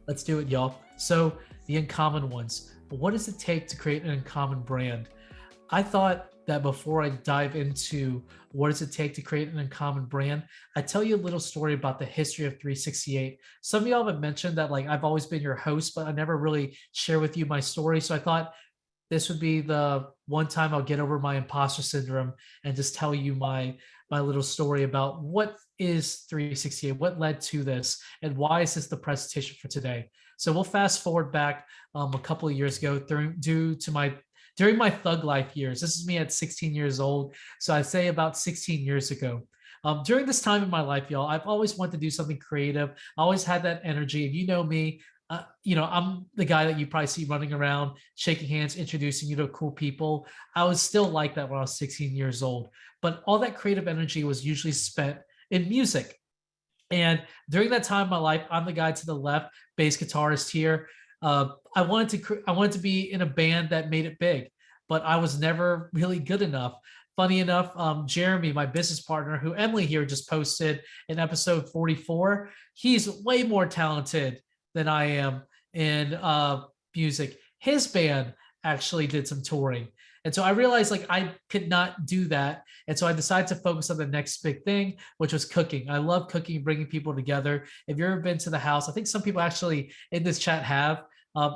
Let's do it, y'all. So, the uncommon ones. What does it take to create an uncommon brand? I thought that before I dive into what does it take to create an uncommon brand, I tell you a little story about the history of 368. Some of y'all have mentioned that like I've always been your host, but I never really share with you my story. So I thought this would be the one time I'll get over my imposter syndrome and just tell you my little story about what is 368, what led to this, and why is this the presentation for today. So we'll fast forward back a couple of years ago due to my during my thug life years. This is me at 16 years old. So I'd say about 16 years ago. During this time in my life, y'all, I've always wanted to do something creative. I always had that energy. If you know me, I'm the guy that you probably see running around, shaking hands, introducing you to cool people. I was still like that when I was 16 years old. But all that creative energy was usually spent in music. And during that time in my life, I'm the guy to the left, bass guitarist here. I wanted to be in a band that made it big, but I was never really good enough. Funny enough, Jeremy, my business partner, who Emily here just posted in episode 44, he's way more talented than I am in music. His band actually did some touring. And so I realized like I could not do that. And so I decided to focus on the next big thing, which was cooking. I love cooking, bringing people together. If you've ever been to the house, I think some people actually in this chat have.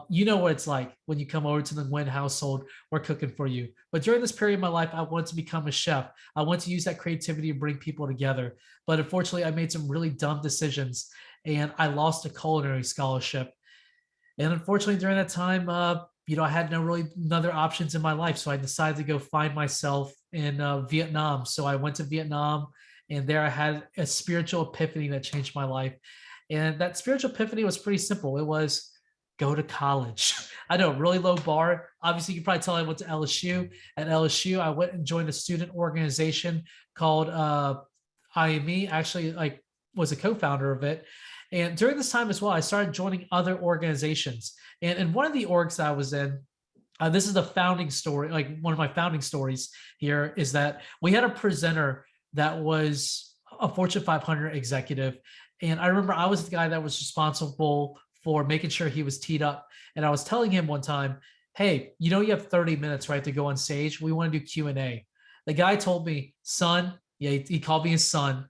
You know what it's like when you come over to the Nguyen household. We're cooking for you. But during this period of my life, I wanted to become a chef. I want to use that creativity to bring people together. But unfortunately, I made some really dumb decisions and I lost a culinary scholarship. And unfortunately, during that time, I had no really other options in my life. So I decided to go find myself in Vietnam. So I went to Vietnam, and there I had a spiritual epiphany that changed my life. And that spiritual epiphany was pretty simple. It was go to college. I know, really low bar. Obviously, you can probably tell I went to LSU. At LSU, I went and joined a student organization called IME. Actually, like was a co-founder of it. And during this time as well, I started joining other organizations. And in one of the orgs that I was in, this is the founding story, like one of my founding stories here is that we had a presenter that was a Fortune 500 executive. And I remember I was the guy that was responsible for making sure he was teed up. And I was telling him one time, hey, you have 30 minutes, right, to go on stage. We want to do Q&A. The guy told me, son, yeah, he called me his son.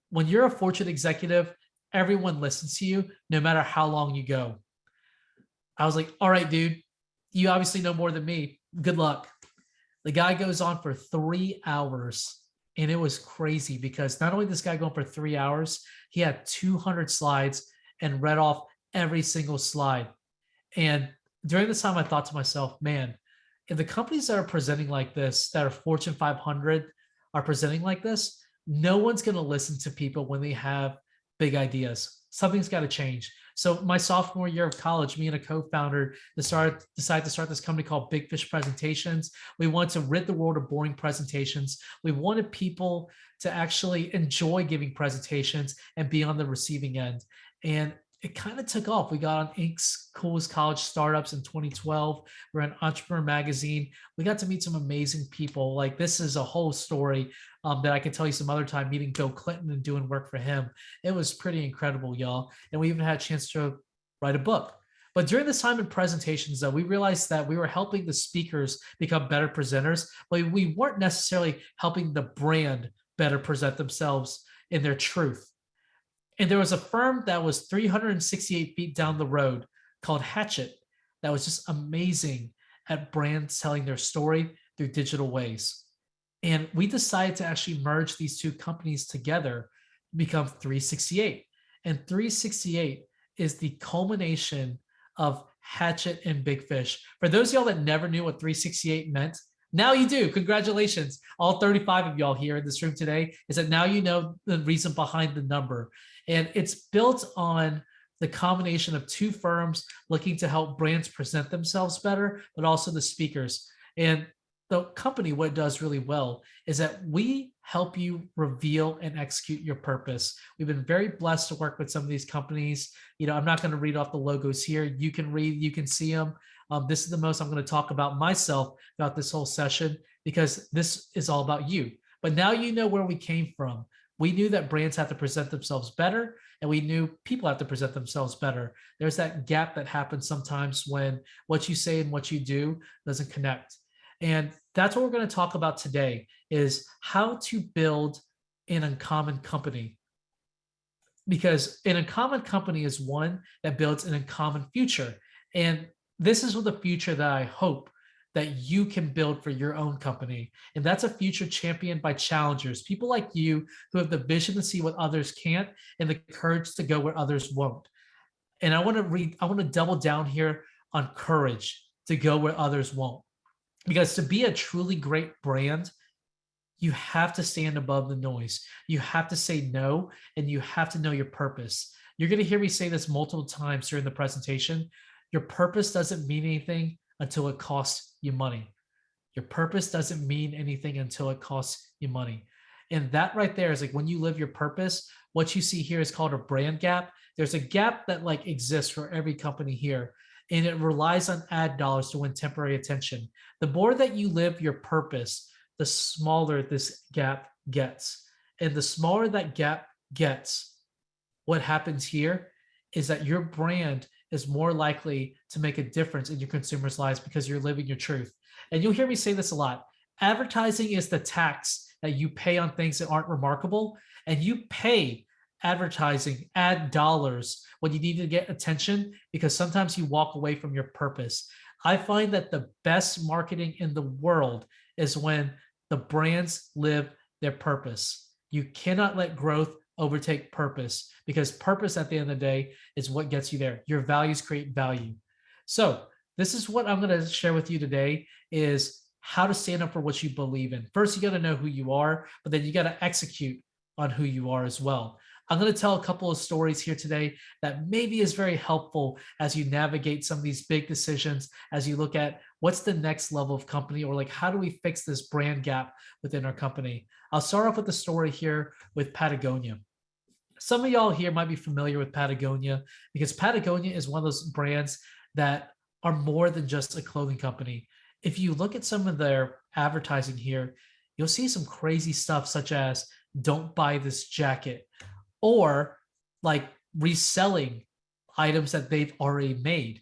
When you're a Fortune executive, everyone listens to you no matter how long you go. I was like, all right, dude, you obviously know more than me. Good luck. The guy goes on for 3 hours. And it was crazy because not only this guy going for 3 hours, he had 200 slides and read off every single slide. And during this time, I thought to myself, man, if the companies that are presenting like this, that are Fortune 500, are presenting like this, no one's going to listen to people when they have big ideas. Something's got to change. So my sophomore year of college, me and a co-founder decided to start this company called Big Fish Presentations. We wanted to rid the world of boring presentations. We wanted people to actually enjoy giving presentations and be on the receiving end. And it kind of took off. We got on Inc.'s Coolest College Startups in 2012. We're in Entrepreneur Magazine. We got to meet some amazing people. Like this is a whole story that I could tell you some other time, meeting Bill Clinton and doing work for him. It was pretty incredible, y'all. And we even had a chance to write a book. But during this time in presentations, though, we realized that we were helping the speakers become better presenters, but we weren't necessarily helping the brand better present themselves in their truth. And there was a firm that was 368 feet down the road called Hatchet that was just amazing at brands telling their story through digital ways. And we decided to actually merge these two companies together to become 368. And 368 is the culmination of Hatchet and Big Fish. For those of y'all that never knew what 368 meant, now you do. Congratulations. All 35 of y'all here in this room today is that now you know the reason behind the number. And it's built on the combination of two firms looking to help brands present themselves better, but also the speakers. And the company, what it does really well is that we help you reveal and execute your purpose. We've been very blessed to work with some of these companies. I'm not going to read off the logos here. You can read, you can see them. This is the most I'm going to talk about myself about this whole session because this is all about you. But now you know where we came from. We knew that brands have to present themselves better, and we knew people have to present themselves better. There's that gap that happens sometimes when what you say and what you do doesn't connect. And that's what we're going to talk about today is how to build an uncommon company, because an uncommon company is one that builds an uncommon future. And this is what the future that I hope that you can build for your own company. And that's a future championed by challengers, people like you who have the vision to see what others can't and the courage to go where others won't. And I want to double down here on courage to go where others won't. Because to be a truly great brand, you have to stand above the noise. You have to say no, and you have to know your purpose. You're going to hear me say this multiple times during the presentation. Your purpose doesn't mean anything until it costs you money. Your purpose doesn't mean anything until it costs you money. And that right there is like when you live your purpose, what you see here is called a brand gap. There's a gap that like exists for every company here, and it relies on ad dollars to win temporary attention. The more that you live your purpose, the smaller this gap gets. And the smaller that gap gets, what happens here is that your brand is more likely to make a difference in your consumers' lives because you're living your truth. And you'll hear me say this a lot. Advertising is the tax that you pay on things that aren't remarkable, and you pay advertising ad dollars when you need to get attention because sometimes you walk away from your purpose. I find that the best marketing in the world is when the brands live their purpose. You cannot let growth overtake purpose because purpose at the end of the day is what gets you there. Your values create value. So this is what I'm going to share with you today is how to stand up for what you believe in. First, you got to know who you are, but then you got to execute on who you are as well. I'm going to tell a couple of stories here today that maybe is very helpful as you navigate some of these big decisions, as you look at what's the next level of company or like how do we fix this brand gap within our company. I'll start off with the story here with Patagonia. Some of y'all here might be familiar with Patagonia because Patagonia is one of those brands that are more than just a clothing company. If you look at some of their advertising here, you'll see some crazy stuff such as don't buy this jacket or like reselling items that they've already made.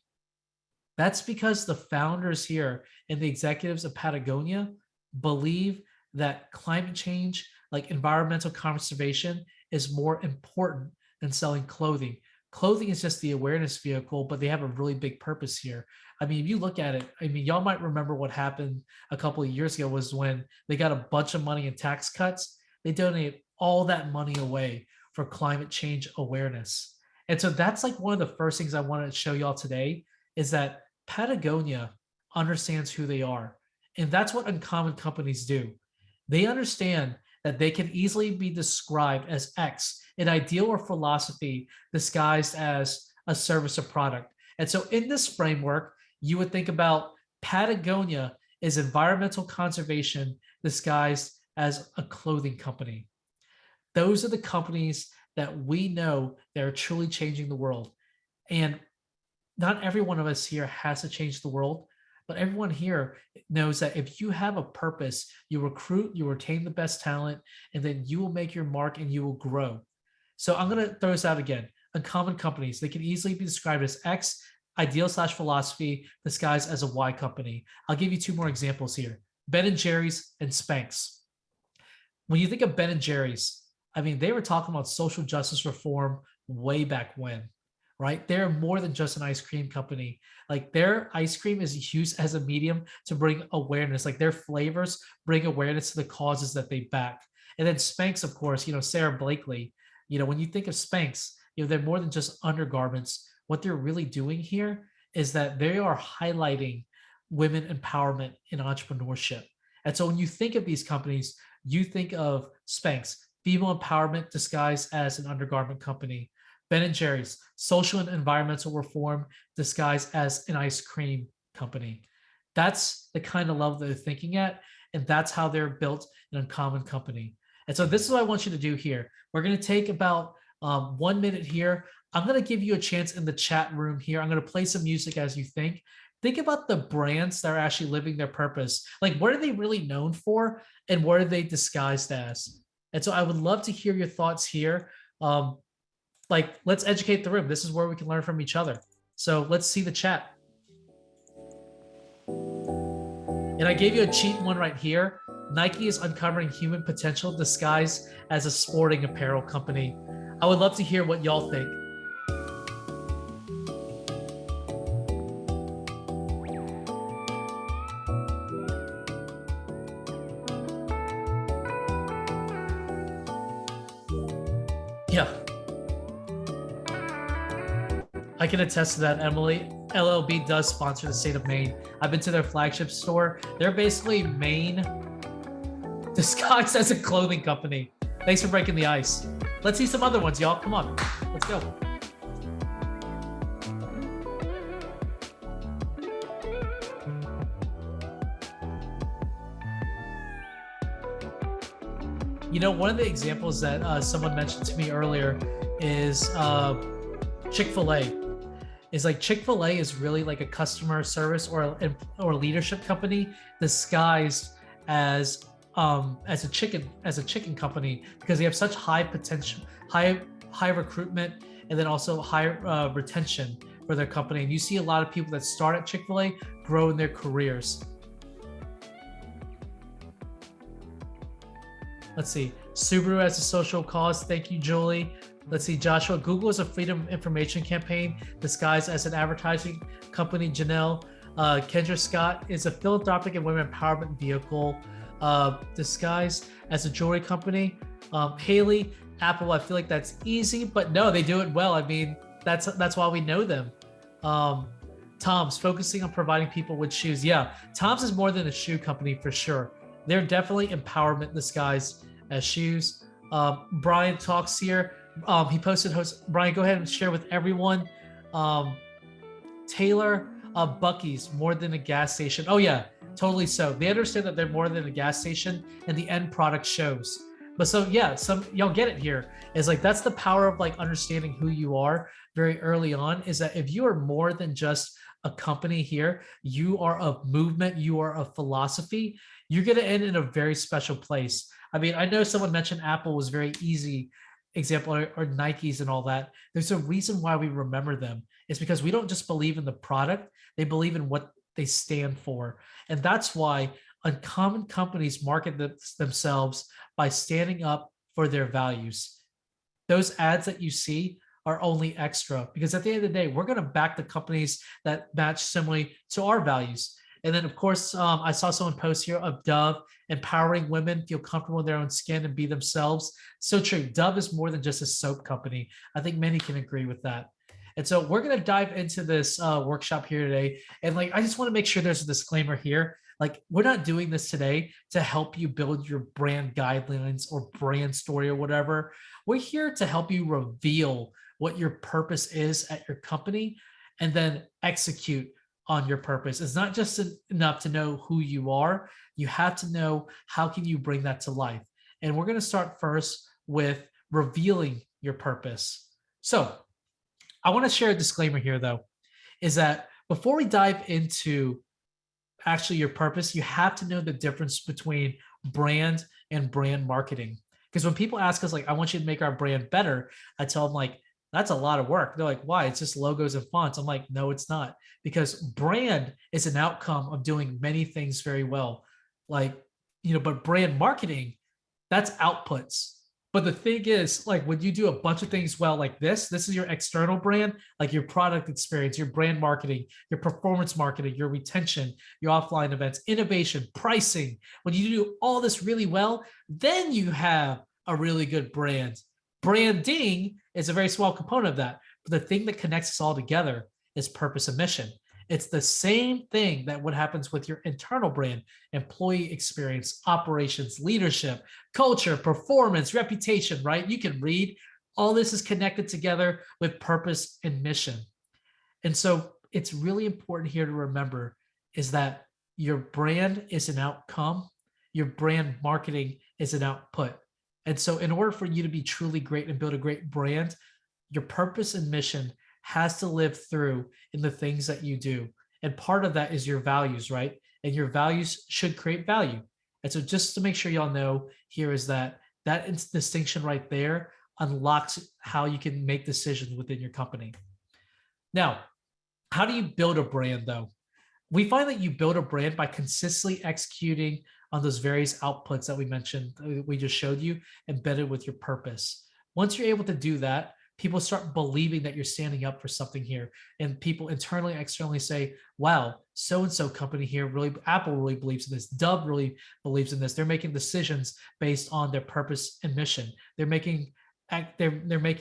That's because the founders here and the executives of Patagonia believe that climate change, like environmental conservation, is more important than selling clothing. Clothing is just the awareness vehicle, but they have a really big purpose here. I mean, if you look at it, I mean, y'all might remember what happened a couple of years ago was when they got a bunch of money in tax cuts. They donated all that money away for climate change awareness. And so that's like one of the first things I wanted to show y'all today is that Patagonia understands who they are. And that's what uncommon companies do. They understand that they can easily be described as X, an ideal or philosophy disguised as a service or product. And so in this framework, you would think about Patagonia is environmental conservation disguised as a clothing company. Those are the companies that we know that are truly changing the world. And not every one of us here has to change the world, but everyone here knows that if you have a purpose, you recruit, you retain the best talent, and then you will make your mark and you will grow. So I'm going to throw this out again. Uncommon companies, they can easily be described as X, ideal slash philosophy, disguised as a Y company. I'll give you two more examples here. Ben and Jerry's and Spanx. When you think of Ben and Jerry's, I mean, they were talking about social justice reform way back when, right? They're more than just an ice cream company. Like their ice cream is used as a medium to bring awareness. Like their flavors bring awareness to the causes that they back. And then Spanx, of course, Sarah Blakely, when you think of Spanx, they're more than just undergarments. What they're really doing here is that they are highlighting women empowerment in entrepreneurship. And so when you think of these companies, you think of Spanx, female empowerment disguised as an undergarment company. Ben and Jerry's, social and environmental reform disguised as an ice cream company. That's the kind of level that they're thinking at, and that's how they're built an uncommon company. And so this is what I want you to do here. We're going to take about 1 minute here. I'm going to give you a chance in the chat room here. I'm going to play some music as you think. Think about the brands that are actually living their purpose. Like, what are they really known for, and what are they disguised as? And so I would love to hear your thoughts here. Like, let's educate the room. This is where we can learn from each other. So let's see the chat. And I gave you a cheat one right here. Nike is uncovering human potential disguised as a sporting apparel company. I would love to hear what y'all think. Yeah, I can attest to that, Emily. LLB does sponsor the state of Maine. I've been to their flagship store. They're basically Maine disguised as a clothing company. Thanks for breaking the ice. Let's see some other ones, y'all. Come on, let's go. You know, one of the examples that someone mentioned to me earlier is Chick-fil-A. Is like Chick-fil-A is really like a customer service or leadership company disguised as a chicken company, because they have such high potential, high recruitment, and then also high retention for their company. And you see a lot of people that start at Chick-fil-A grow in their careers. Let's see. Subaru as a social cause. Thank you, Julie. Let's see, Joshua. Google is a freedom of information campaign disguised as an advertising company. Janelle. Kendra Scott is a philanthropic and women empowerment vehicle disguised as a jewelry company. Haley, Apple. I feel like that's easy, but no, they do it well. I mean, that's why we know them. Tom's focusing on providing people with shoes. Yeah, Tom's is more than a shoe company for sure. They're definitely empowerment disguised as shoes. Brian talks here. He posted Brian, go ahead and share with everyone. Taylor, Bucky's more than a gas station. Oh yeah, totally. So they understand that they're more than a gas station, and the end product shows. But so yeah, some y'all get it here. Is like that's the power of like understanding who you are very early on. Is that if you are more than just a company here, you are a movement, you are a philosophy. You're gonna end in a very special place. I mean, I know someone mentioned Apple was very easy example, or Nikes and all that. There's a reason why we remember them. It's because we don't just believe in the product, they believe in what they stand for. And that's why uncommon companies market themselves by standing up for their values. Those ads that you see are only extra, because at the end of the day, we're going to back the companies that match similarly to our values. And then, of course, I saw someone post here of Dove empowering women feel comfortable in their own skin and be themselves. So true. Dove is more than just a soap company. I think many can agree with that. And so we're going to dive into this workshop here today. And like, I just want to make sure there's a disclaimer here. Like, we're not doing this today to help you build your brand guidelines or brand story or whatever. We're here to help you reveal what your purpose is at your company and then execute on your purpose. It's not just enough to know who you are. You have to know how can you bring that to life. And we're going to start first with revealing your purpose. So I want to share a disclaimer here, though, is that before we dive into actually your purpose, you have to know the difference between brand and brand marketing. Because when people ask us, like, I want you to make our brand better, I tell them, like, that's a lot of work. They're like, why? It's just logos and fonts. I'm like, no, it's not. Because brand is an outcome of doing many things very well. Like, but brand marketing, that's outputs. But the thing is, like, when you do a bunch of things well, like this is your external brand, like your product experience, your brand marketing, your performance marketing, your retention, your offline events, innovation, pricing. When you do all this really well, then you have a really good brand. Branding is a very small component of that. But the thing that connects us all together is purpose and mission. It's the same thing that what happens with your internal brand: employee experience, operations, leadership, culture, performance, reputation, right? You can read. All this is connected together with purpose and mission. And so it's really important here to remember is that your brand is an outcome. Your brand marketing is an output. And so in order for you to be truly great and build a great brand, your purpose and mission has to live through in the things that you do. And part of that is your values, right? And your values should create value. And so just to make sure y'all know here is that distinction right there unlocks how you can make decisions within your company. Now, how do you build a brand though? We find that you build a brand by consistently executing on those various outputs that we mentioned, we just showed you, embedded with your purpose. Once you're able to do that, people start believing that you're standing up for something here. And people internally, externally say, wow, so and so company here really, Apple really believes in this, Dove really believes in this. They're making decisions based on their purpose and mission. They're making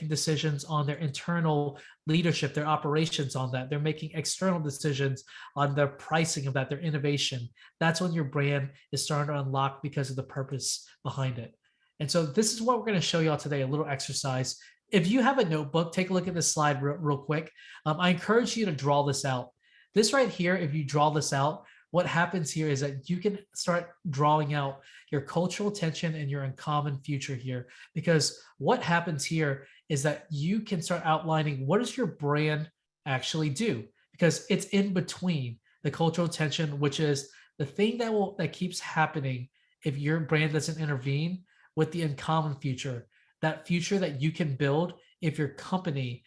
decisions on their internal leadership, their operations on that. They're making external decisions on their pricing of that, their innovation. That's when your brand is starting to unlock because of the purpose behind it. And so this is what we're going to show y'all today, a little exercise. If you have a notebook, take a look at this slide real quick. I encourage you to draw this out. This right here, if you draw this out, what happens here is that you can start drawing out your cultural tension and your uncommon future here. Because what happens here is that you can start outlining what does your brand actually do? Because it's in between the cultural tension, which is the thing that keeps happening if your brand doesn't intervene, with the uncommon future, that future that you can build if your company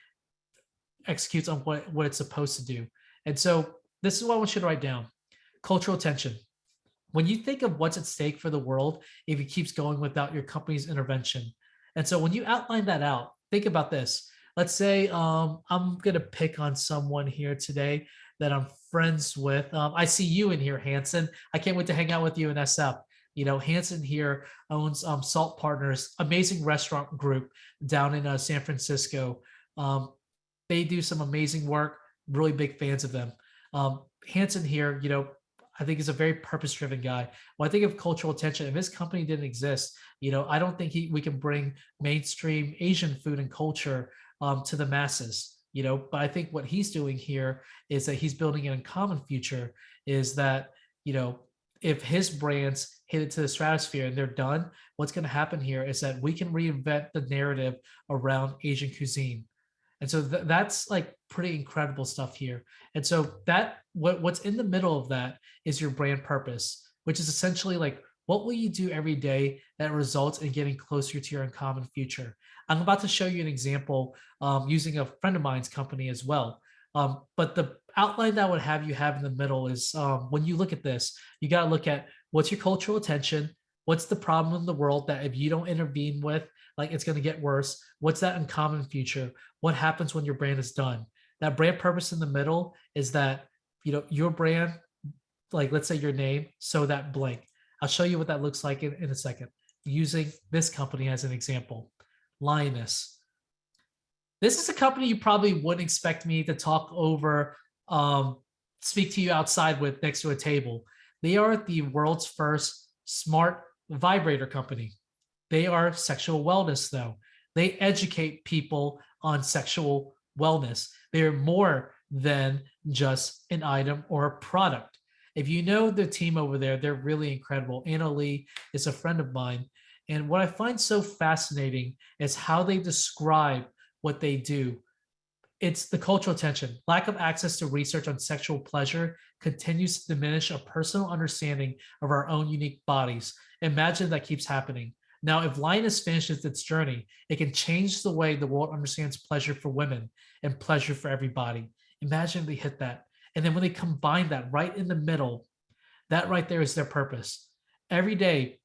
executes on what it's supposed to do. And so this is what I want you to write down. Cultural tension. When you think of what's at stake for the world if it keeps going without your company's intervention. And so when you outline that out, think about this. Let's say I'm going to pick on someone here today that I'm friends with. I see you in here, Hanson. I can't wait to hang out with you in SF. You know, Hanson here owns Salt Partners, amazing restaurant group down in San Francisco. They do some amazing work, really big fans of them. Hanson here, you know, I think is a very purpose-driven guy. When I think of cultural tension, if his company didn't exist, you know, I don't think we can bring mainstream Asian food and culture to the masses, you know. But I think what he's doing here is that he's building an uncommon future. Is that, you know, if his brands hit it to the stratosphere and they're done, what's going to happen here is that we can reinvent the narrative around Asian cuisine. And so that's like pretty incredible stuff here. And so what's in the middle of that is your brand purpose, which is essentially like, what will you do every day that results in getting closer to your uncommon future? I'm about to show you an example using a friend of mine's company as well. But the outline that I would have you have in the middle is when you look at this, you got to look at what's your cultural attention, what's the problem in the world that if you don't intervene with, like it's going to get worse. What's that uncommon future? What happens when your brand is done? That brand purpose in the middle is that, you know, your brand, like let's say your name, so that blank. I'll show you what that looks like in a second, using this company as an example. Lioness. This is a company you probably wouldn't expect me to talk over, speak to you outside with next to a table. They are the world's first smart vibrator company. They are sexual wellness, though. They educate people on sexual wellness. They're more than just an item or a product. If you know the team over there, they're really incredible. Anna Lee is a friend of mine. And what I find so fascinating is how they describe what they do. It's the cultural tension. Lack of access to research on sexual pleasure continues to diminish a personal understanding of our own unique bodies. Imagine that keeps happening. Now, if Lioness finishes its journey, it can change the way the world understands pleasure for women and pleasure for everybody. Imagine if they hit that. And then when they combine that right in the middle, that right there is their purpose. Every day,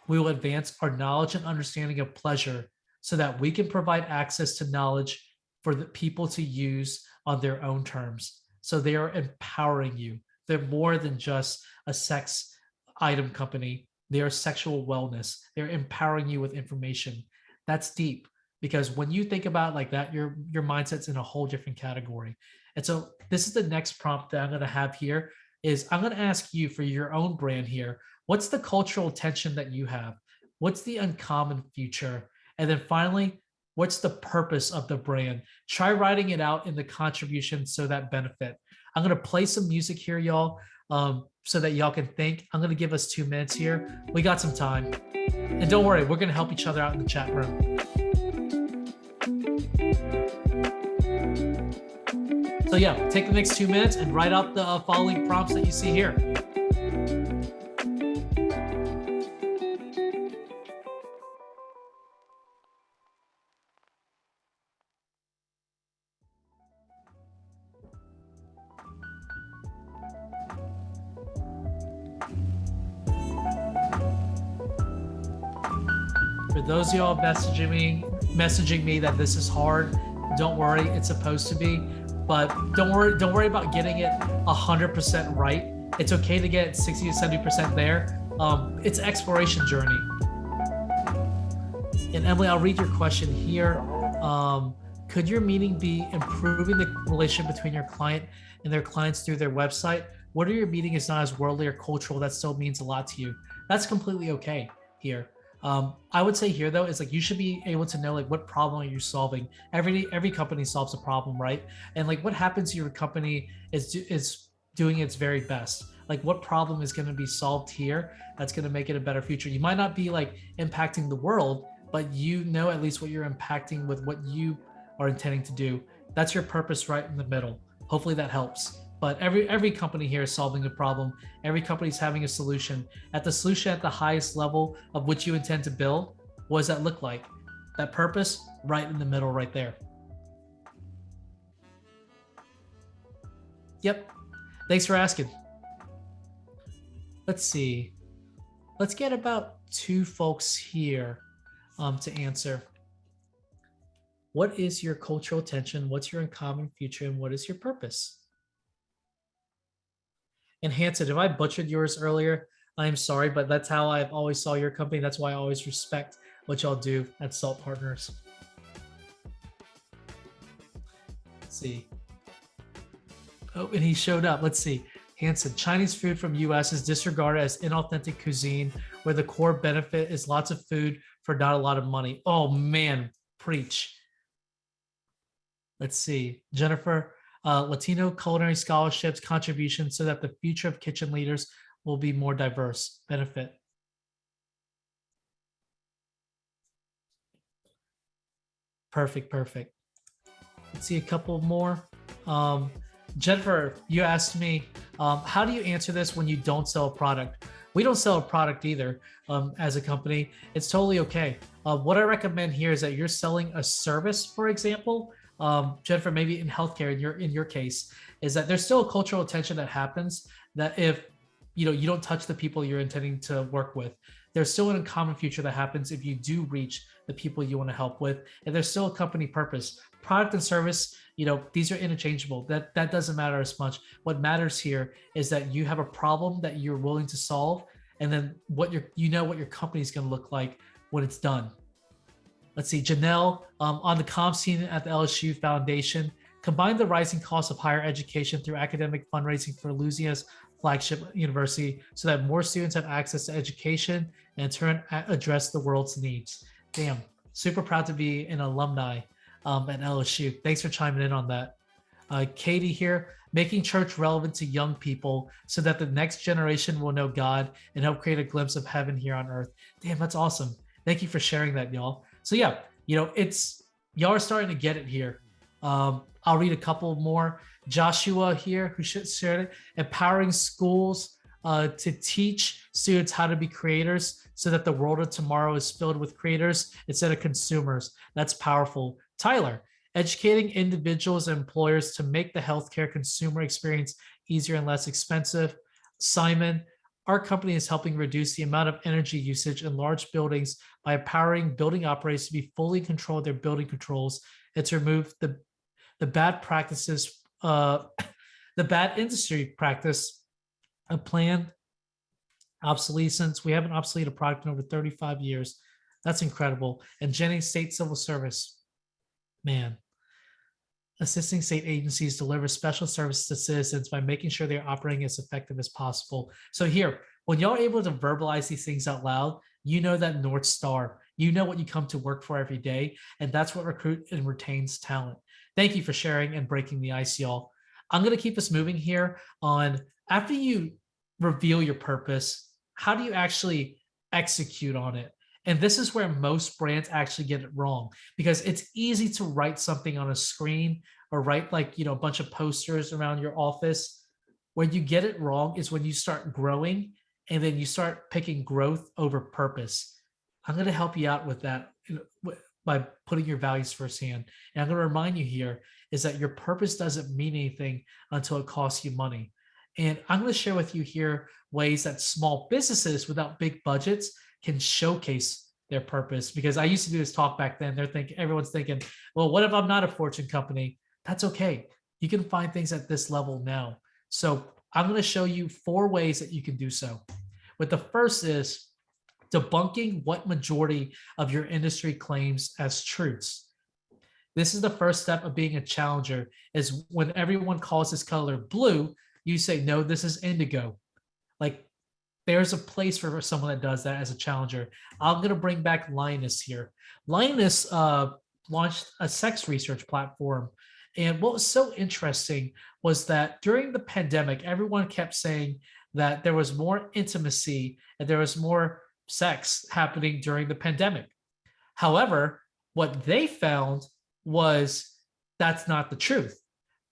we will advance our knowledge and understanding of pleasure so that we can provide access to knowledge for the people to use on their own terms. So they are empowering you. They're more than just a sex item company. They are sexual wellness. They're empowering you with information. That's deep, because when you think about it like that, your mindset's in a whole different category. And so this is the next prompt that I'm going to have here is I'm going to ask you for your own brand here. What's the cultural tension that you have? What's the uncommon future? And then finally, what's the purpose of the brand? Try writing it out in the contribution so that benefit. I'm going to play some music here, y'all, so that y'all can think. I'm going to give us 2 minutes here. We got some time. And don't worry, we're going to help each other out in the chat room. So yeah, take the next 2 minutes and write out the following prompts that you see here. For those of y'all messaging me that this is hard, don't worry, it's supposed to be. But don't worry about getting it 100% right. It's okay to get 60 to 70% there. It's an exploration journey. And Emily, I'll read your question here. Could your meeting be improving the relationship between your client and their clients through their website? What are your meeting is not as worldly or cultural that still means a lot to you? That's completely okay here. I would say here though is like you should be able to know like what problem are you solving. Every company solves a problem, right? And like what happens to your company is doing its very best. Like what problem is going to be solved here that's going to make it a better future. You might not be like impacting the world, but you know at least what you're impacting with what you are intending to do. That's your purpose right in the middle. Hopefully that helps. But every company here is solving a problem. Every company is having a solution. At the solution at the highest level of which you intend to build, what does that look like? That purpose right in the middle right there. Yep. Thanks for asking. Let's see. Let's get about two folks here to answer. What is your cultural tension? What's your uncommon future? And what is your purpose? And Hanson, if I butchered yours earlier, I'm sorry, but that's how I've always saw your company. That's why I always respect what y'all do at Salt Partners. Let's see. Oh, and he showed up. Let's see. Hanson, Chinese food from US is disregarded as inauthentic cuisine, where the core benefit is lots of food for not a lot of money. Oh man, preach. Let's see. Jennifer, Latino culinary scholarships contributions so that the future of kitchen leaders will be more diverse. Benefit. Perfect, perfect. Let's see a couple more. Jennifer, you asked me, how do you answer this when you don't sell a product? We don't sell a product either as a company. It's totally okay. What I recommend here is that you're selling a service, for example. Jennifer, maybe in healthcare, in your case, is that there's still a cultural tension that happens that if you don't touch the people you're intending to work with, there's still an uncommon future that happens if you do reach the people you want to help with, and there's still a company purpose. Product and service, these are interchangeable. That doesn't matter as much. What matters here is that you have a problem that you're willing to solve, and then what your company is going to look like when it's done. Let's see, Janelle, on the comms team at the LSU Foundation, combine the rising cost of higher education through academic fundraising for Louisiana's flagship university so that more students have access to education and in turn address the world's needs. Damn, super proud to be an alumni at LSU. Thanks for chiming in on that. Katie here, making church relevant to young people so that the next generation will know God and help create a glimpse of heaven here on earth. Damn, that's awesome. Thank you for sharing that, y'all. So yeah, it's y'all are starting to get it here. I'll read a couple more. Joshua here, who shared it, empowering schools to teach students how to be creators so that the world of tomorrow is filled with creators instead of consumers. That's powerful. Tyler, educating individuals and employers to make the healthcare consumer experience easier and less expensive. Simon, our company is helping reduce the amount of energy usage in large buildings by empowering building operators to be fully in control of their building controls and to remove the bad practices, the bad industry practice of planned obsolescence. We haven't obsolete a product in over 35 years. That's incredible. And Jennings State Civil Service, man, assisting state agencies deliver special services to citizens by making sure they're operating as effective as possible. So here, when y'all are able to verbalize these things out loud, you know that North Star, you know what you come to work for every day, and that's what recruit and retains talent. Thank you for sharing and breaking the ice, y'all. I'm going to keep us moving here on after you reveal your purpose, how do you actually execute on it? And this is where most brands actually get it wrong because it's easy to write something on a screen or write a bunch of posters around your office. When you get it wrong is when you start growing and then you start picking growth over purpose. I'm going to help you out with that by putting your values firsthand. And I'm going to remind you here is that your purpose doesn't mean anything until it costs you money. And I'm going to share with you here ways that small businesses without big budgets can showcase their purpose. Because I used to do this talk back then. Everyone's thinking, well, what if I'm not a Fortune company? That's okay. You can find things at this level now. So I'm going to show you 4 ways that you can do so. But the first is debunking what majority of your industry claims as truths. This is the first step of being a challenger, is when everyone calls this color blue, you say, no, this is indigo. Like, there's a place for someone that does that as a challenger. I'm going to bring back Linus here. Linus launched a sex research platform. And what was so interesting was that during the pandemic, everyone kept saying that there was more intimacy and there was more sex happening during the pandemic. However, what they found was that's not the truth.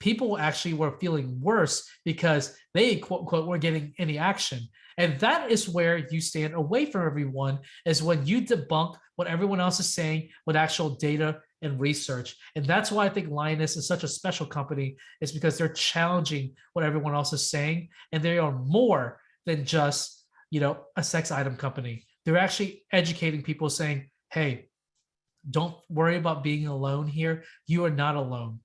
People actually were feeling worse because they, quote unquote, weren't getting any action. And that is where you stand away from everyone, is when you debunk what everyone else is saying with actual data and research. And that's why I think Linus is such a special company, is because they're challenging what everyone else is saying. And they are more than just, a sex item company. They're actually educating people, saying, hey, don't worry about being alone here. You are not alone.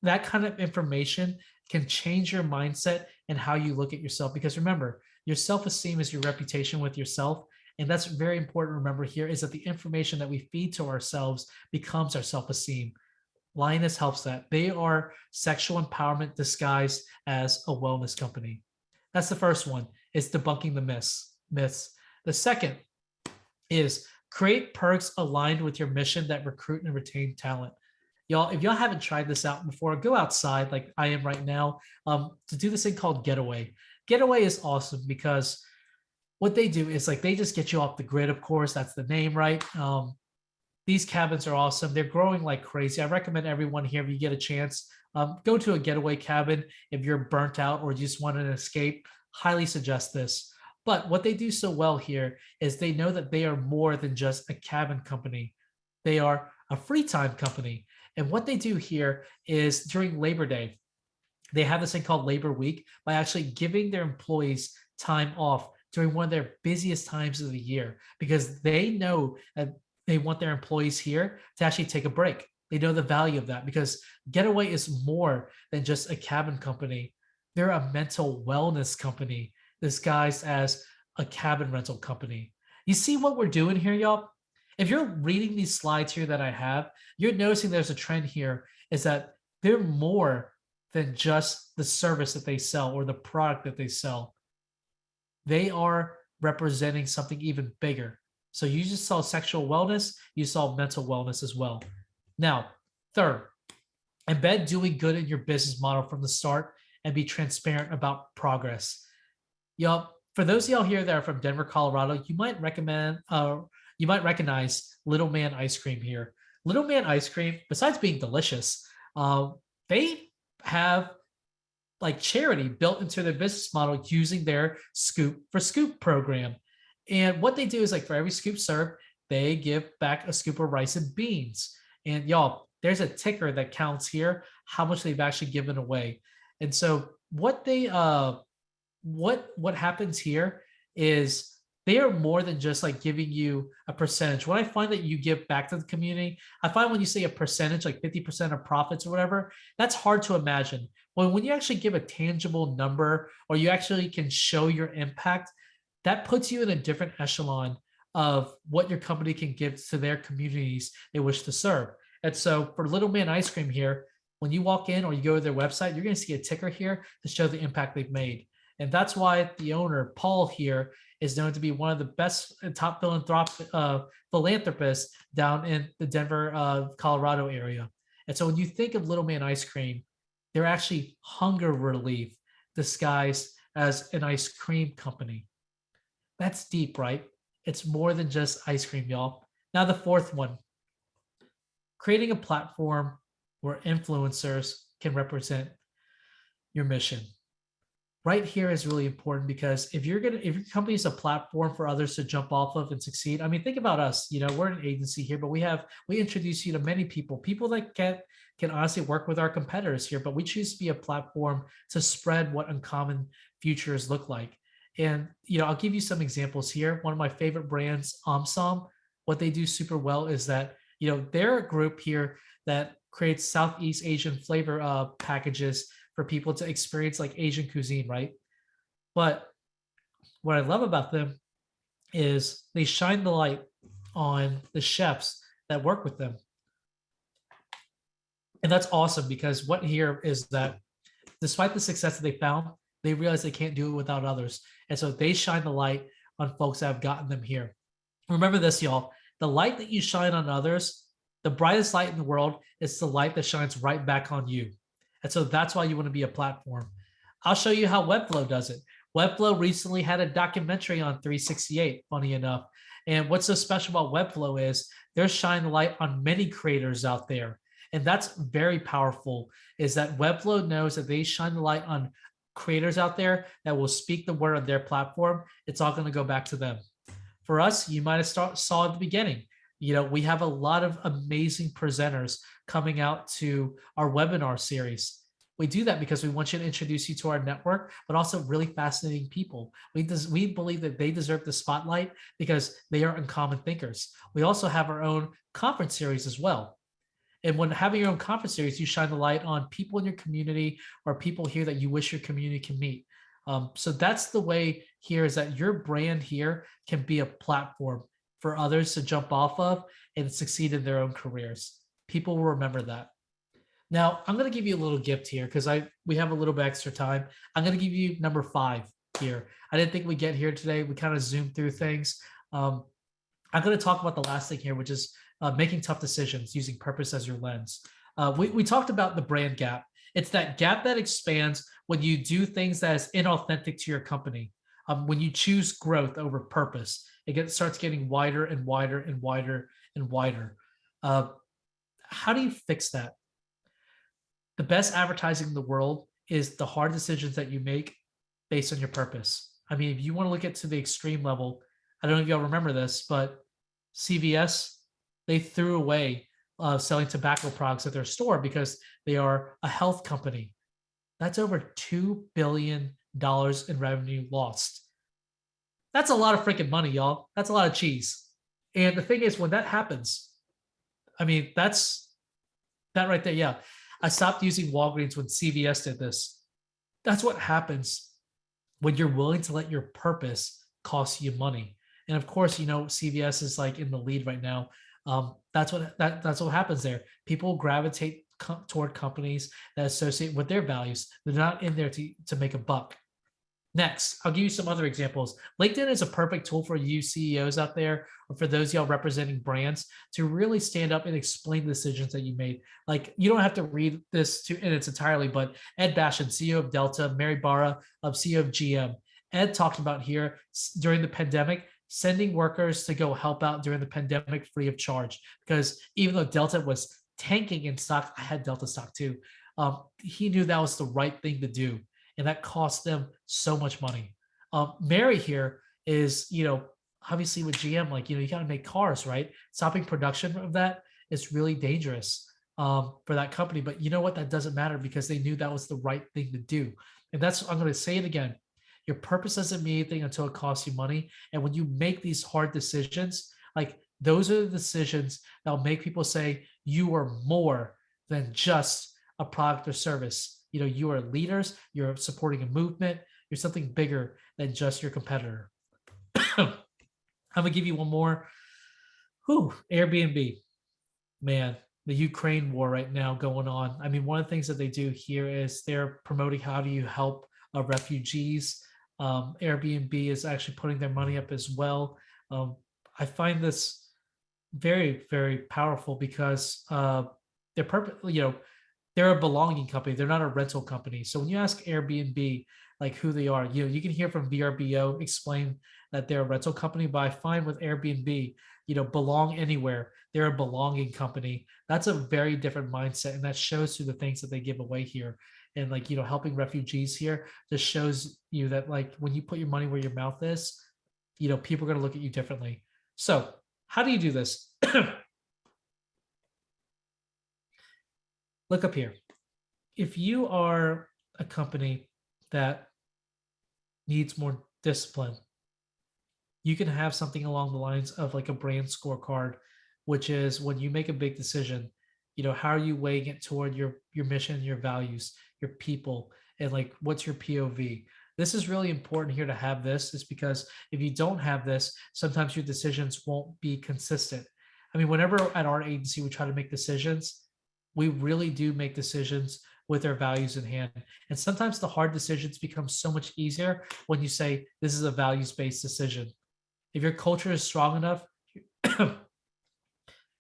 That kind of information can change your mindset and how you look at yourself. Because remember, your self-esteem is your reputation with yourself. And that's very important to remember here, is that the information that we feed to ourselves becomes our self-esteem. Linus helps that. They are sexual empowerment disguised as a wellness company. That's the first one, is debunking the myths. The second is create perks aligned with your mission that recruit and retain talent. Y'all, if y'all haven't tried this out before, go outside like I am right now to do this thing called Getaway. Getaway is awesome because what they do is, like, they just get you off the grid. Of course, that's the name, right? These cabins are awesome. They're growing like crazy. I recommend everyone here, if you get a chance, go to a getaway cabin. If you're burnt out or just want an escape, highly suggest this. But what they do so well here is they know that they are more than just a cabin company. They are a free time company. And what they do here is, during Labor Day, they have this thing called Labor Week, by actually giving their employees time off during one of their busiest times of the year, because they know that they want their employees here to actually take a break. They know the value of that, because Getaway is more than just a cabin company. They're a mental wellness company disguised as a cabin rental company. You see what we're doing here, y'all? If you're reading these slides here that I have, you're noticing there's a trend here, is that they're more than just the service that they sell or the product that they sell. They are representing something even bigger. So you just saw sexual wellness, you saw mental wellness as well. Now, third, embed doing good in your business model from the start and be transparent about progress. Y'all, for those of y'all here that are from Denver, Colorado, you might recognize Little Man Ice Cream here. Little Man Ice Cream, besides being delicious, they have like charity built into their business model using their Scoop for Scoop program. And what they do is, like, for every scoop served, they give back a scoop of rice and beans. And y'all, there's a ticker that counts here how much they've actually given away. And so what happens here is, they are more than just like giving you a percentage. What I find that you give back to the community, I find when you say a percentage, like 50% of profits or whatever, that's hard to imagine. When you actually give a tangible number, or you actually can show your impact, that puts you in a different echelon of what your company can give to their communities they wish to serve. And so for Little Man Ice Cream here, when you walk in or you go to their website, you're going to see a ticker here to show the impact they've made. And that's why the owner, Paul, here is known to be one of the best top philanthropists down in the Denver, Colorado area. And so when you think of Little Man Ice Cream, they're actually hunger relief disguised as an ice cream company. That's deep, right? It's more than just ice cream, y'all. Now, the fourth one, creating a platform where influencers can represent your mission. Right here is really important, because if your company is a platform for others to jump off of and succeed, I mean, think about us. We're an agency here, but we introduce you to many people that can honestly work with our competitors here, but we choose to be a platform to spread what uncommon futures look like. And I'll give you some examples here. One of my favorite brands, Omsom, what they do super well is that, they're a group here that creates Southeast Asian flavor packages for people to experience like Asian cuisine, right? But what I love about them is they shine the light on the chefs that work with them. And that's awesome because what here is that despite the success that they found, they realize they can't do it without others. And so they shine the light on folks that have gotten them here. Remember this, y'all. The light that you shine on others, the brightest light in the world is the light that shines right back on you. And so that's why you want to be a platform. I'll show you how Webflow does it. Webflow recently had a documentary on 368, funny enough. And what's so special about Webflow is they're shining the light on many creators out there. And that's very powerful, is that Webflow knows that they shine the light on creators out there that will speak the word on their platform. It's all going to go back to them. For us, you might have saw at the beginning, we have a lot of amazing presenters coming out to our webinar series. We do that because we want you to introduce you to our network, but also really fascinating people. We believe that they deserve the spotlight because they are uncommon thinkers. We also have our own conference series as well. And when having your own conference series, you shine the light on people in your community or people here that you wish your community can meet. So that's the way here, is that your brand here can be a platform for others to jump off of and succeed in their own careers. People will remember that. Now, I'm going to give you a little gift here because we have a little bit extra time. I'm going to give you number 5 here. I didn't think we'd get here today. We kind of zoomed through things. I'm going to talk about the last thing here, which is making tough decisions using purpose as your lens. We talked about the brand gap. It's that gap that expands when you do things that is inauthentic to your company. When you choose growth over purpose, starts getting wider and wider and wider and wider. How do you fix that? The best advertising in the world is the hard decisions that you make based on your purpose. I mean, if you want to look at to the extreme level, I don't know if y'all remember this, but CVS, they threw away selling tobacco products at their store because they are a health company. That's over $2 billion in revenue lost. That's a lot of freaking money, y'all. That's a lot of cheese. And the thing is, when that happens, I mean, that's that right there. Yeah. I stopped using Walgreens when CVS did this. That's what happens when you're willing to let your purpose cost you money. And of course, CVS is like in the lead right now. That's what happens there. People gravitate toward companies that associate with their values. They're not in there to make a buck. Next, I'll give you some other examples. LinkedIn is a perfect tool for you CEOs out there, or for those y'all representing brands, to really stand up and explain the decisions that you made. Like, you don't have to read this in its entirely, but Ed Bashan, CEO of Delta, Mary Barra, CEO of GM. Ed talked about here during the pandemic, sending workers to go help out during the pandemic free of charge. Because even though Delta was tanking in stock, I had Delta stock too. He knew that was the right thing to do, and that cost them so much money. Mary here is, obviously with GM, like, you got to make cars, right? Stopping production of that is really dangerous for that company. But you know what? That doesn't matter because they knew that was the right thing to do. And I'm going to say it again. Your purpose doesn't mean anything until it costs you money. And when you make these hard decisions, like, those are the decisions that will make people say you are more than just a product or service. You are leaders, you're supporting a movement, you're something bigger than just your competitor. I'm gonna give you one more. Airbnb. Man, the Ukraine war right now going on. I mean, one of the things that they do here is they're promoting how do you help refugees. Airbnb is actually putting their money up as well. I find this very, very powerful because they're they're a belonging company. They're not a rental company. So when you ask Airbnb like who they are, you can hear from VRBO explain that they're a rental company. But I find with Airbnb, belong anywhere. They're a belonging company. That's a very different mindset, and that shows through the things that they give away here. And helping refugees here just shows you that, like, when you put your money where your mouth is, people are going to look at you differently. So how do you do this? Look up here. If you are a company that needs more discipline, you can have something along the lines of like a brand scorecard, which is when you make a big decision, how are you weighing it toward your mission, your values, your people, and like what's your POV? This is really important here to have this, is because if you don't have this, sometimes your decisions won't be consistent. I mean, whenever at our agency we try to make decisions, we really do make decisions with our values in hand. And sometimes the hard decisions become so much easier when you say, this is a values based decision. If your culture is strong enough,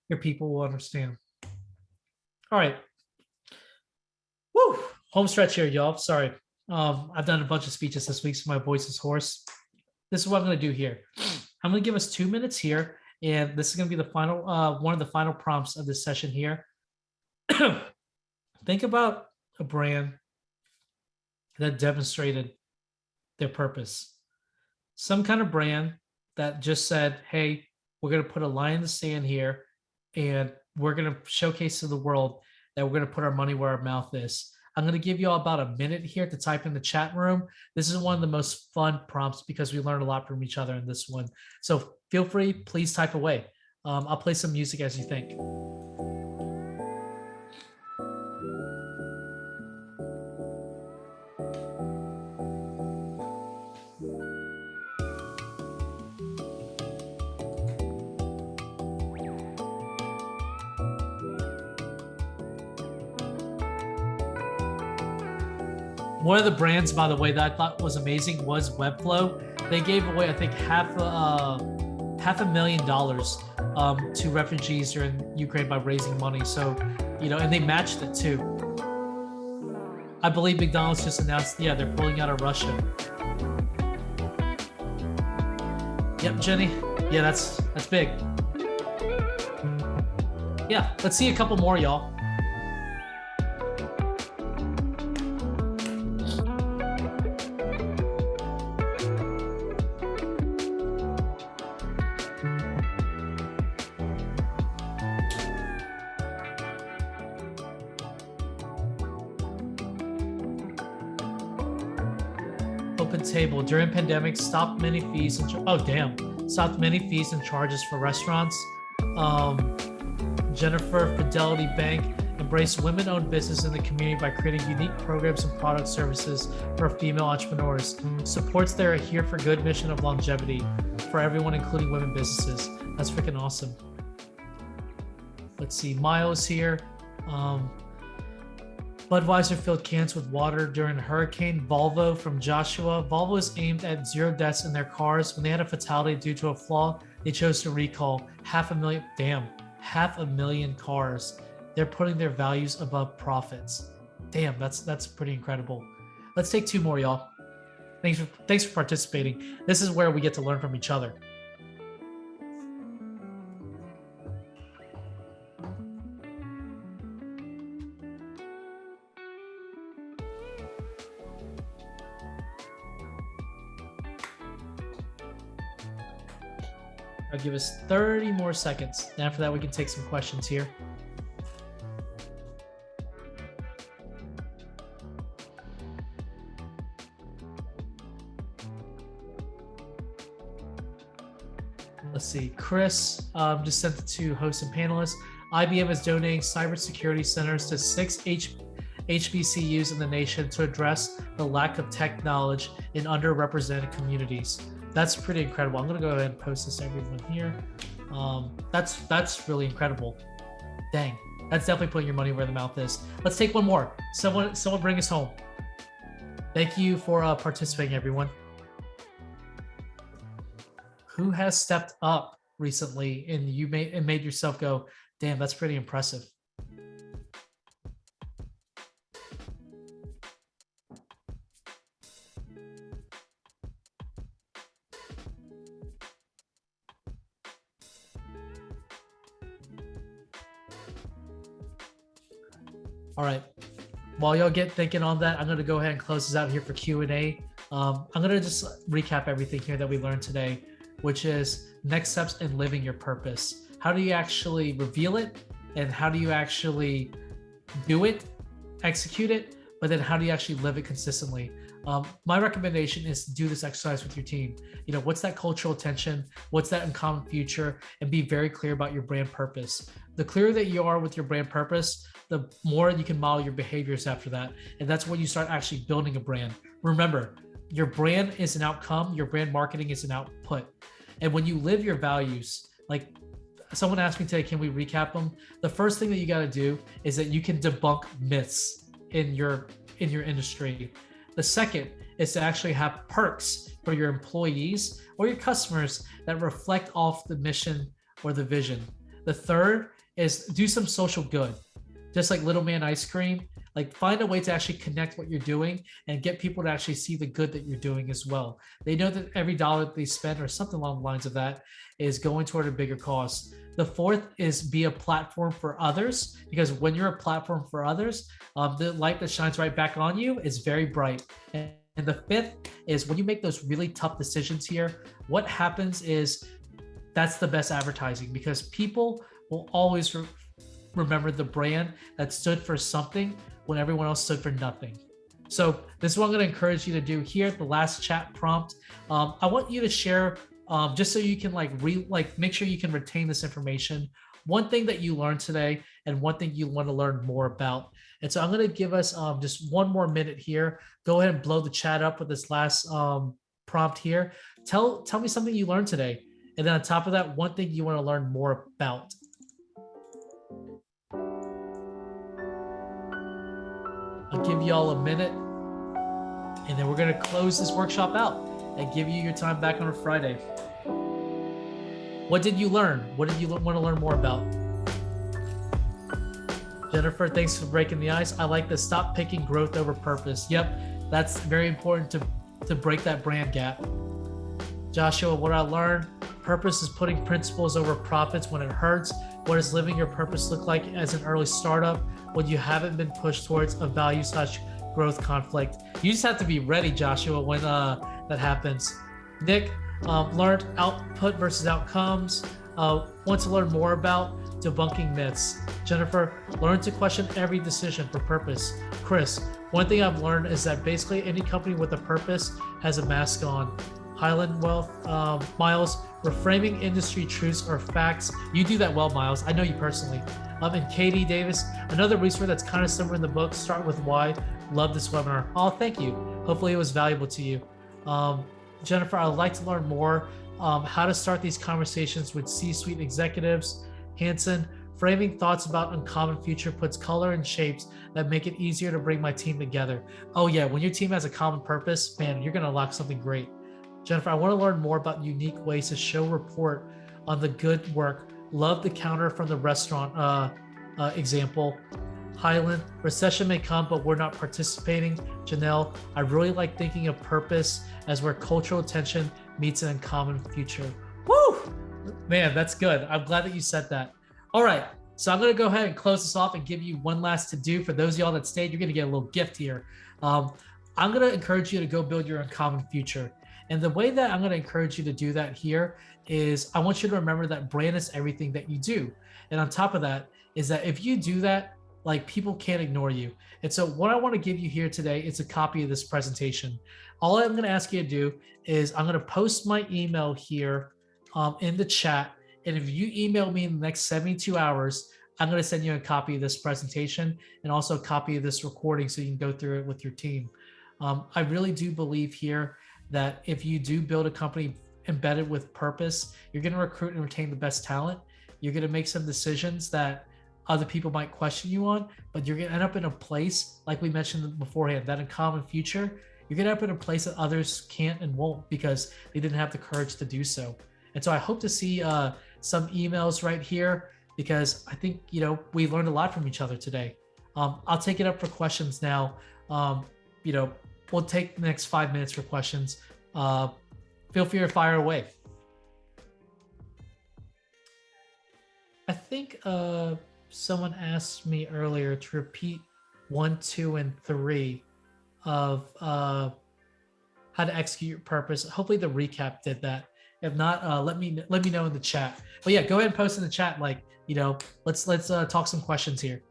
your people will understand. All right. Woo! Home stretch here, y'all. Sorry. I've done a bunch of speeches this week, so my voice is hoarse. This is what I'm going to do here. I'm going to give us 2 minutes here, and this is going to be the final, one of the final prompts of this session here. Think about a brand that demonstrated their purpose. Some kind of brand that just said, hey, we're going to put a line in the sand here, and we're going to showcase to the world that we're going to put our money where our mouth is. I'm going to give you all about a minute here to type in the chat room. This is one of the most fun prompts because we learned a lot from each other in this one. So feel free, please type away. I'll play some music as you think. One of the brands, by the way, that I thought was amazing was Webflow. They gave away, I think, $500,000 to refugees here in Ukraine by raising money. So, and they matched it too. I believe McDonald's just announced, yeah, they're pulling out of Russia. Yep, Jenny. Yeah, that's big. Yeah, let's see a couple more, y'all. Table during pandemic stopped many fees and stopped many fees and charges for restaurants. Jennifer, Fidelity Bank embraced women-owned business in the community by creating unique programs and product services for female entrepreneurs. Supports their Here for Good mission of longevity for everyone, including women businesses. That's freaking awesome. Let's see, Miles here. Budweiser filled cans with water during a hurricane. Volvo from Joshua. Volvo is aimed at 0 deaths in their cars. When they had a fatality due to a flaw, they chose to recall 500,000 cars. They're putting their values above profits. Damn, that's pretty incredible. Let's take 2 more, y'all. Thanks for participating. This is where we get to learn from each other. I'll give us 30 more seconds. And after that, we can take some questions here. Let's see. Chris just sent it to hosts and panelists. IBM is donating cybersecurity centers to 6 HBCUs in the nation to address the lack of tech knowledge in underrepresented communities. That's pretty incredible. I'm gonna go ahead and post this to everyone here. That's really incredible. Dang, that's definitely putting your money where the mouth is. Let's take one more. Someone bring us home. Thank you for participating, everyone. Who has stepped up recently and you made yourself go, damn, that's pretty impressive? All right, while y'all get thinking on that, I'm going to go ahead and close this out here for Q&A. I'm going to just recap everything here that we learned today, which is next steps in living your purpose. How do you actually reveal it? And how do you actually do it, execute it? but then how do you actually live it consistently? My recommendation is to do this exercise with your team. What's that cultural tension? What's that uncommon future? And be very clear about your brand purpose. The clearer that you are with your brand purpose, the more you can model your behaviors after that. And that's when you start actually building a brand. Remember, your brand is an outcome, your brand marketing is an output. And when you live your values, like someone asked me today, can we recap them? The first thing that you got to do is that you can debunk myths in your industry. The second is to actually have perks for your employees or your customers that reflect off the mission or the vision. The third is do some social good, just like Little Man Ice Cream. Like find a way to actually connect what you're doing and get people to actually see the good that you're doing as well. They know that every dollar that they spend or something along the lines of that is going toward a bigger cause. The fourth is be a platform for others, because when you're a platform for others, the light that shines right back on you is very bright. And the fifth is when you make those really tough decisions here, what happens is that's the best advertising, because people will always remember the brand that stood for something when everyone else stood for nothing. So this is what I'm going to encourage you to do here at the last chat prompt. I want you to share, just so you can make sure you can retain this information, one thing that you learned today and one thing you want to learn more about. And so I'm going to give us just one more minute here. Go ahead and blow the chat up with this last prompt here. Tell me something you learned today. And then on top of that, one thing you want to learn more about. I'll give you all a minute, and then we're going to close this workshop out and give you your time back on a Friday. What did you learn? What did you want to learn more about? Jennifer, thanks for breaking the ice. I like to stop picking growth over purpose. Yep, that's very important to break that brand gap. Joshua, what I learned, purpose is putting principles over profits when it hurts. What does living your purpose look like as an early startup when you haven't been pushed towards a value/growth conflict? You just have to be ready, Joshua, when that happens. Nick, learned output versus outcomes. Want to learn more about debunking myths. Jennifer, learn to question every decision for purpose. Chris, one thing I've learned is that basically any company with a purpose has a mask on. Highland Wealth, Miles, reframing industry truths or facts. You do that well, Miles. I know you personally. And Katie Davis, another resource that's kind of similar in the book, Start With Why. Love this webinar. Oh, thank you. Hopefully it was valuable to you. Jennifer, I'd like to learn more how to start these conversations with C-suite executives. Hanson, framing thoughts about uncommon future puts color and shapes that make it easier to bring my team together. Oh yeah, when your team has a common purpose, man, you're gonna unlock something great. Jennifer, I want to learn more about unique ways to show report on the good work. Love the counter from the restaurant example. Highland, recession may come, but we're not participating. Janelle, I really like thinking of purpose as where cultural tension meets an uncommon future. Woo! Man, that's good. I'm glad that you said that. All right, so I'm going to go ahead and close this off and give you one last to do. For those of y'all that stayed, you're going to get a little gift here. I'm going to encourage you to go build your uncommon future. And the way that I'm going to encourage you to do that here is I want you to remember that brand is everything that you do. And on top of that is that if you do that, like people can't ignore you. And so what I want to give you here today is a copy of this presentation. All I'm going to ask you to do is I'm going to post my email here in the chat. And if you email me in the next 72 hours, I'm going to send you a copy of this presentation and also a copy of this recording so you can go through it with your team. I really do believe here that if you do build a company embedded with purpose, you're going to recruit and retain the best talent. You're going to make some decisions that other people might question you on, but you're going to end up in a place, like we mentioned beforehand, that uncommon future, you're going to end up in a place that others can't and won't because they didn't have the courage to do so. And so I hope to see some emails right here because I think, we learned a lot from each other today. I'll take it up for questions now. We'll take the next 5 minutes for questions. Feel free to fire away. I think someone asked me earlier to repeat 1, 2, and 3 of how to execute your purpose. Hopefully the recap did that. If not, let me know in the chat. But yeah, go ahead and post in the chat. Let's talk some questions here.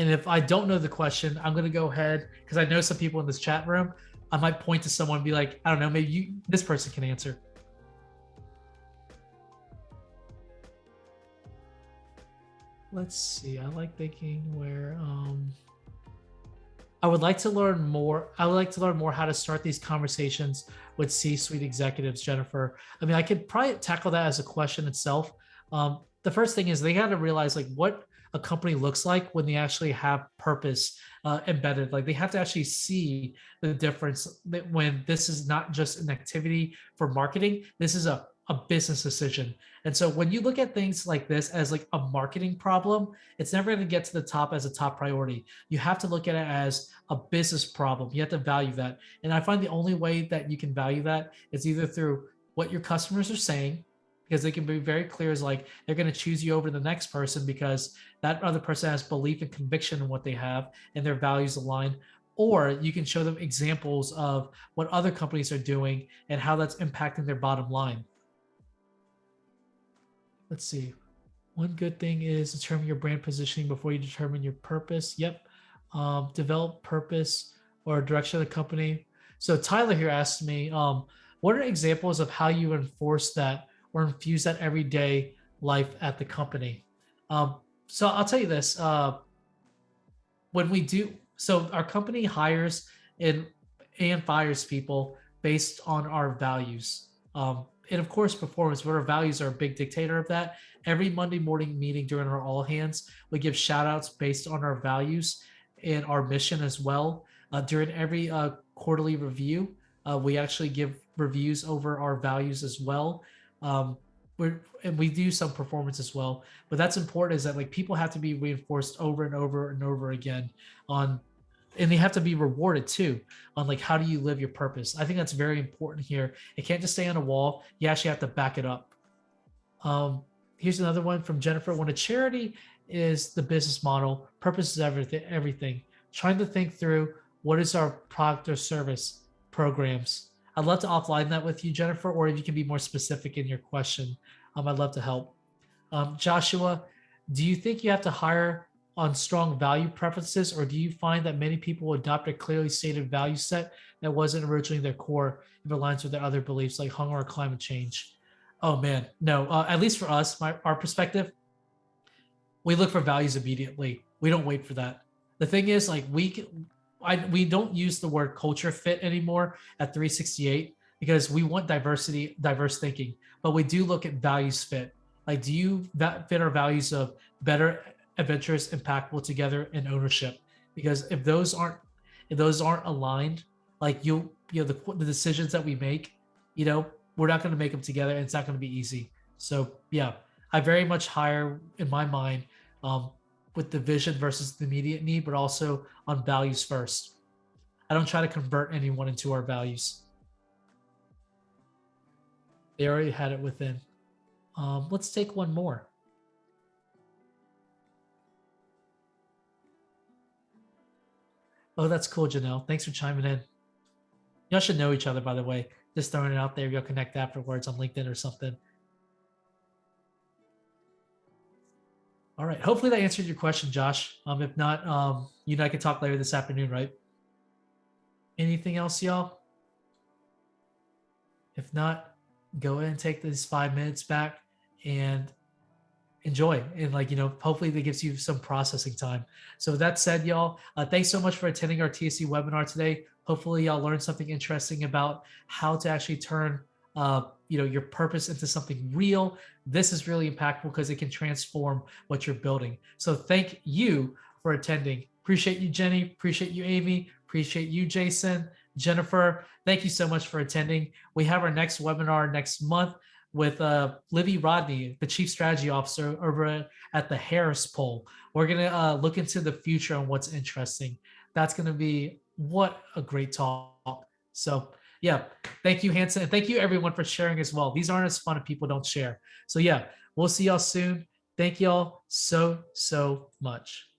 And if I don't know the question, I'm going to go ahead because I know some people in this chat room. I might point to someone and be like, I don't know, maybe this person can answer. Let's see. I like thinking where I would like to learn more. I would like to learn more how to start these conversations with C-suite executives, Jennifer. I mean, I could probably tackle that as a question itself. The first thing is they got to realize like what a company looks like when they actually have purpose embedded. Like they have to actually see the difference that when this is not just an activity for marketing, this is a business decision. And so when you look at things like this as like a marketing problem, it's never going to get to the top as a top priority. You have to look at it as a business problem. You have to value that. And I find the only way that you can value that is either through what your customers are saying, because they can be very clear as like they're going to choose you over the next person because that other person has belief and conviction in what they have and their values align. Or you can show them examples of what other companies are doing and how that's impacting their bottom line. Let's see. One good thing is determine your brand positioning before you determine your purpose. Yep. Develop purpose or direction of the company. So Tyler here asked me, what are examples of how you enforce that or infuse that everyday life at the company? So I'll tell you this. When we do, so our company hires and fires people based on our values. And of course, performance, but our values are a big dictator of that. Every Monday morning meeting during our all hands, we give shout outs based on our values and our mission as well. During every quarterly review, we actually give reviews over our values as well. Um, and we do some performance as well, but that's important is that like people have to be reinforced over and over and over again on, and they have to be rewarded too on like how do you live your purpose. I think that's very important here. It can't just stay on a wall. You actually have to back it up. Here's another one from Jennifer. When a charity is the business model, purpose is everything. Trying to think through what is our product or service programs. I'd love to offline that with you, Jennifer, or if you can be more specific in your question, I'd love to help. Joshua, do you think you have to hire on strong value preferences, or do you find that many people adopt a clearly stated value set that wasn't originally their core if it aligns with their other beliefs like hunger or climate change? Oh man, no. At least for us, our perspective, we look for values immediately. We don't wait for that. The thing is, like we don't use the word culture fit anymore at 368 because we want diversity, diverse thinking, but we do look at values fit. Like, do you fit our values of better, adventurous, impactful, together, and ownership? Because if those aren't aligned, like the decisions that we make, we're not going to make them together, and it's not going to be easy. So yeah, I very much hire in my mind with the vision versus the immediate need, but also on values first. I don't try to convert anyone into our values. They already had it within. Let's take one more. Oh, that's cool, Janelle. Thanks for chiming in. Y'all should know each other, by the way. Just throwing it out there. You'll connect afterwards on LinkedIn or something. All right. Hopefully that answered your question, Josh. If not, you and I can talk later this afternoon, right? Anything else, y'all? If not, go ahead and take these 5 minutes back and enjoy. And hopefully that gives you some processing time. So with that said, y'all, thanks so much for attending our TSC webinar today. Hopefully y'all learned something interesting about how to actually turn your purpose into something real. This is really impactful because it can transform what you're building. So thank you for attending. Appreciate you, Jenny. Appreciate you, Amy. Appreciate you, Jason. Jennifer, thank you so much for attending. We have our next webinar next month with Libby Rodney, the Chief Strategy Officer over at the Harris Poll. We're going to look into the future and what's interesting. That's going to be what a great talk. So yeah, thank you, Hanson. And thank you everyone for sharing as well. These aren't as fun if people don't share. So yeah, we'll see y'all soon. Thank y'all so much.